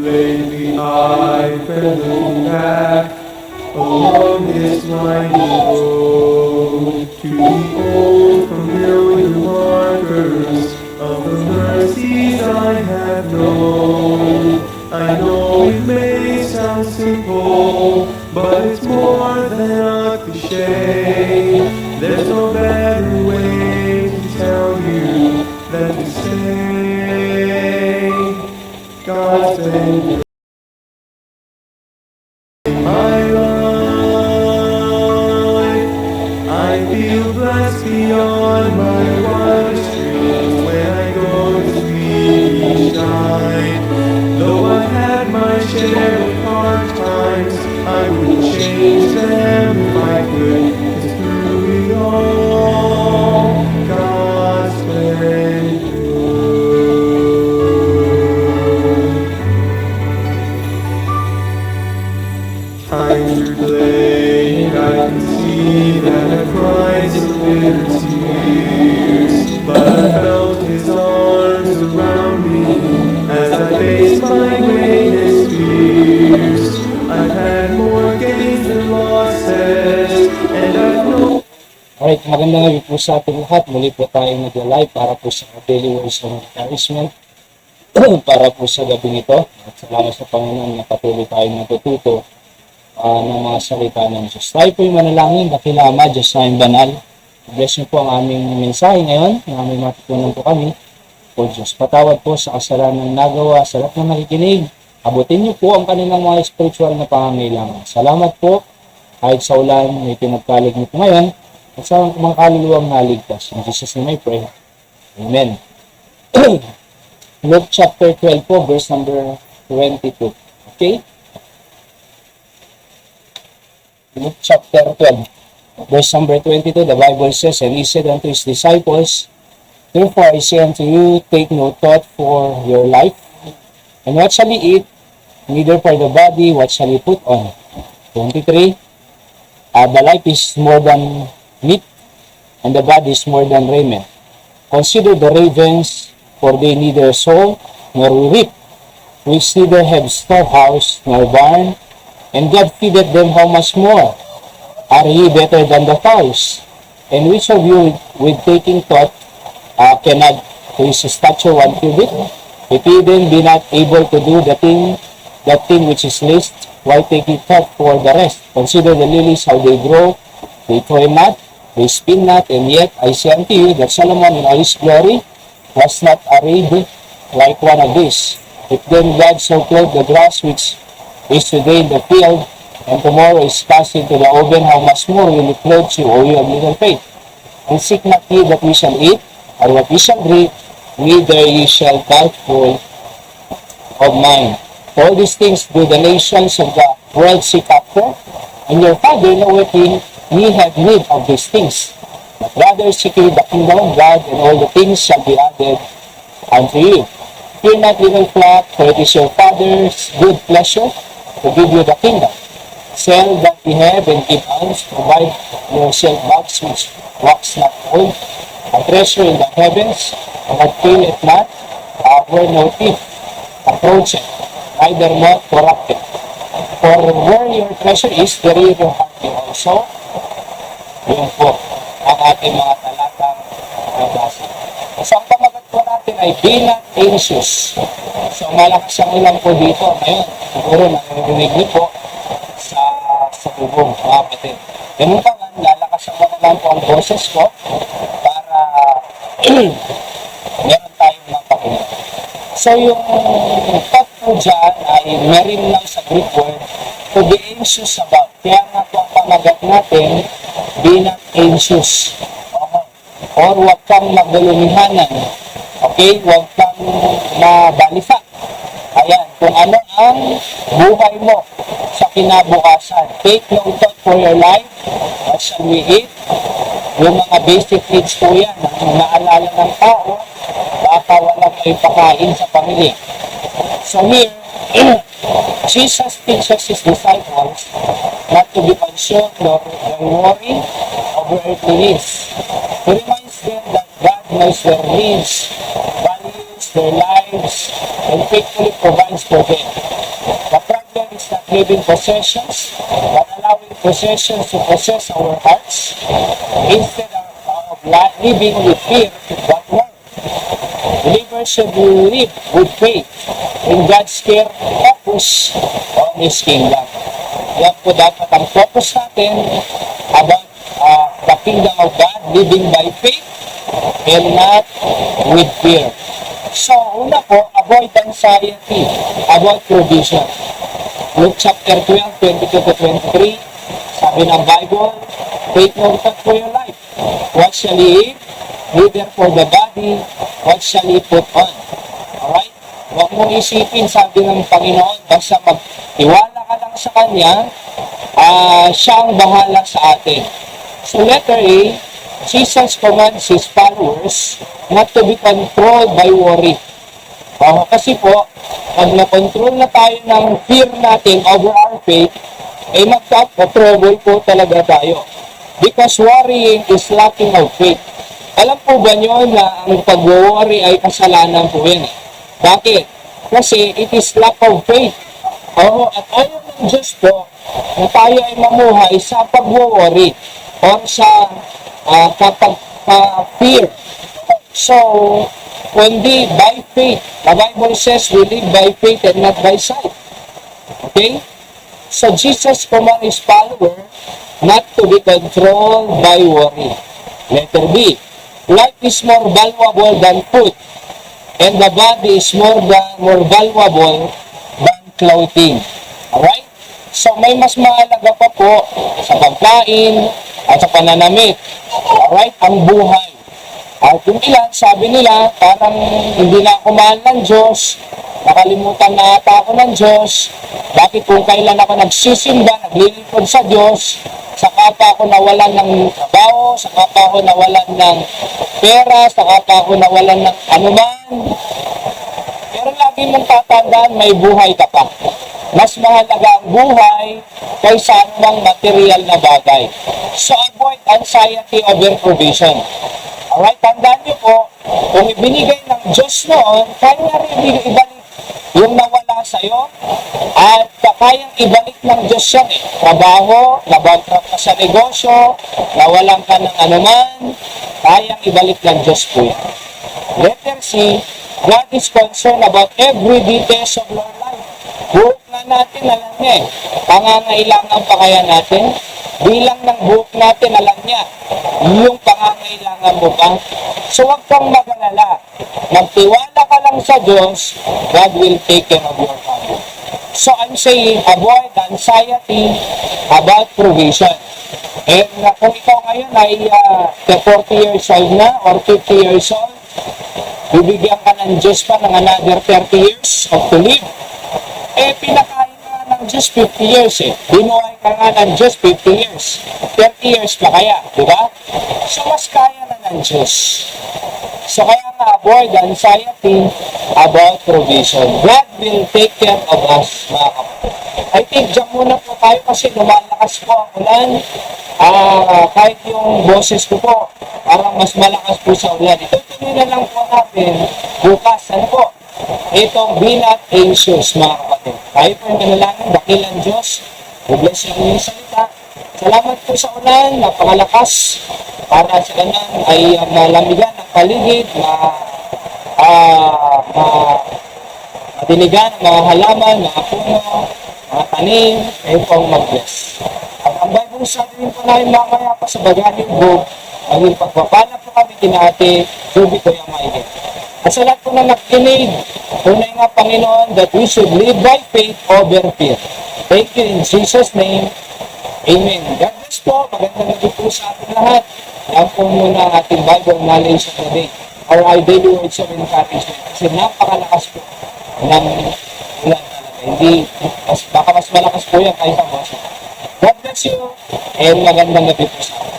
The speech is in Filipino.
Lately I've been looking back along this winding road to the old familiar markers of the mercies I have known. I know it may sound simple, but it's more than a cliche. There's no better way to tell you than to say God's been good in my life. I feel blessed beyond my wildest dreams when I go to sleep each night. Though I've had my share of hard times, I wouldn't change them if I could. 'Cause through it all, God's been good. Times are playing, I can see that I cried some bitter tears, but I felt His arms around me as I faced my greatest fears. I've had more gains than losses, and I've known. Alright, magandang gabi po sa ating lahat. Muli po tayong nag-live para po sa daily words of encouragement para po sa gabi nito. At salamat sa Panginoon na patuloy tayong natututo ng mga salita ng Diyos. Tayo po yung manalangin, dakila Ama, Diyos na yung banal. Bless niyo po ang aming mensahe ngayon, na aming matutunan po kami. O Diyos, patawad po sa kasalanan nagawa, sa lahat ng nakikinig. Abutin niyo po ang kanilang mga spiritual na pangangailangan. Salamat po, kahit sa ulan, may pinagkalig niyo po ngayon, at sa mga kaluluwang naligtas. In Jesus' name I pray. Amen. Luke chapter 12 po, verse number 22. Okay? Luke chapter 12, verse number 22, the Bible says, "And he said unto his disciples, Therefore I say unto you, take no thought for your life, and what shall ye eat, neither for the body, what shall ye put on." 23, "The life is more than meat, and the body is more than raiment. Consider the ravens, for they neither sow nor reap, which neither have storehouse nor barn, and God feedeth them. How much more are ye better than the fowls? And which of you with taking thought can add to his stature 1 cubit? If ye then be not able to do that thing which is least, why take ye thought for the rest? Consider the lilies, how they grow, they toil not, they spin not, and yet I say unto you that Solomon in all his glory was not arrayed like one of these. If then God so clothed the grass which is today in the field, and tomorrow is cast into the oven, how much more will He clothe you, O you of little faith? And seek not ye that we shall eat, or what we shall drink, neither ye shall doubtful of mind. For all these things do the nations of the world seek after, and your Father knoweth ye have need of these things. But rather seek ye the kingdom of God, and all the things shall be added unto you. Fear not, little flock, for it is your Father's good pleasure to give you the kingdom. Sell that ye have and give alms, provide yourself bags which wax not old, a treasure in the heavens, and that faileth not, where no thief approacheth, neither not corrupted. For where your treasure is, there is your heart be also. Yun po ang ating mga talatang nabasa. So ang pamagat po natin ay be not anxious. So malakas ang ilang po dito ngayon. Siguro narinig niyo po sa bubong, mga kapatid. Ganun pa nga, lalakasan ko na lang po ang boses ko para meron tayong mapakulit. So yung thought po dyan ay meron lang sa Greek word to be anxious about. Kaya nga po ang pamagat natin, be not anxious. Or huwag kang magdulumihanan. Okay? Huwag kang mabalisa. Ayan, kung ano ang buhay mo sa kinabukasan. Take no thought for your life. What shall we eat? Yung mga basic needs po yan. Ang naalala ng tao, baka walang may pakain sa pamilya. So here, Jesus teaches His disciples not to be concerned or worry over earthly needs. He reminds them that God knows their needs, values their lives, and faithfully provides for them. The problem is not living possessions, but allowing possessions to possess our hearts instead of living with fear but work. Believers should live with faith in God's care, focus on His kingdom. Yan po dapat ang focus natin about the kingdom of God, living by faith and not with fear. So, una po, avoid anxiety, avoid provision. Luke chapter 12, 22 to 23, sabi ng Bible, take no thought for your life. What shall ye eat? Neither for the body, what shall ye put on? Alright? Huwag mong isipin, sabi ng Panginoon, basta magtiwala ka lang sa Kanya, siya ang bahala sa atin. So letter A, Jesus commands His followers not to be controlled by worry. Kasi po, pag na-control na tayo ng fear natin over our faith, ay magka-trouble po talaga tayo. Because worrying is lacking of faith. Alam po ba nyo na ang pag-worry ay kasalanan po yan? Bakit? Kasi it is lack of faith. At ayaw ng Diyos po na tayo ay mamuhay sa pag-worry or sa fear. So, kundi by faith. The Bible says we live by faith and not by sight. Okay? So, Jesus commanded His follower not to be controlled by worry. Letter B, life is more valuable than food, and the body is more valuable than clothing. Alright? So, may mas mahalaga pa po sa pagkain at sa pananamit. Alright? Ang buhay. At yung ilan, sabi nila, parang hindi na ako mahal ng Diyos, nakalimutan na ata ako ng Diyos, bakit kung kailan ako nagsisimba, naglilingkod sa Diyos, saka pa ako nawalan ng trabaho, saka pa ako nawalan ng pera, saka pa ako nawalan ng anuman. Pero lagi mong tatandaan, may buhay ka pa. Mas mahalaga ang buhay kaysa anumang material na bagay. So avoid anxiety over provision. Alright, tandaan niyo po, kung ibinigay ng Diyos noon, kanya rin ibalik yung nawala sa'yo, at kayang ibalik ng Diyos yan eh. Trabaho, nabankrupt ka sa negosyo, nawalan ka ng anuman, kayang ibalik ng Diyos po yan. Letter C, God is concerned about every details of your life. Buhok na natin, alam niya eh. Pangangailangan pa kaya natin? Bilang ng buhok natin, alam niya, yung pangangailangan mo pa. So huwag kang mag-alala. Magtiwala ka lang sa Diyos, God will take care of your family. So I'm saying, avoid anxiety about provision. And kung ikaw ngayon ay 40 years old na or 50 years old, bibigyan ka ng Diyos pa ng another 30 years of to live. Pinakain na ng Diyos 50 years eh. Binuhay ka nga ng Diyos 50 years. 30 years pa kaya, di ba? So, mas kaya na ng Diyos. So, kaya nga, avoid anxiety about provision. God will take care of us, mga kapatid. I think, dyan muna po tayo kasi lumalakas po ang ulan. Kahit yung boses ko po, parang mas malakas po sa ulan. Itutuloy na lang po natin bukas. Ano po? Itong be not anxious, mga kapatid. Tayo po yung manalangin, dakilan Diyos. I-bless yung inyong salita. Salamat po sa ulan, napakalakas. Para sa ganun ay malamigan ang paligid, madiligan ang mga halaman, mga puno, mga tanim, kayo po ang mag-bless. At ang Bible sabi rin po namin mamaya pa sa bagaling book, maging pagpapala po kami kinati, tubi ko yung maigit. At sa lahat po na nakikinig, tunay nga Panginoon that we should live by faith over fear. Thank you in Jesus' name. Amen. God bless po. Magandang gabi po sa ating lahat. Yan po muna ang ating Bible knowledge of the day. Or our daily words of encouragement. Kasi napakalakas po ng ulan talaga. Hindi, baka mas malakas po yan kaysa basa. God bless you. And magandang gabi po sa ating.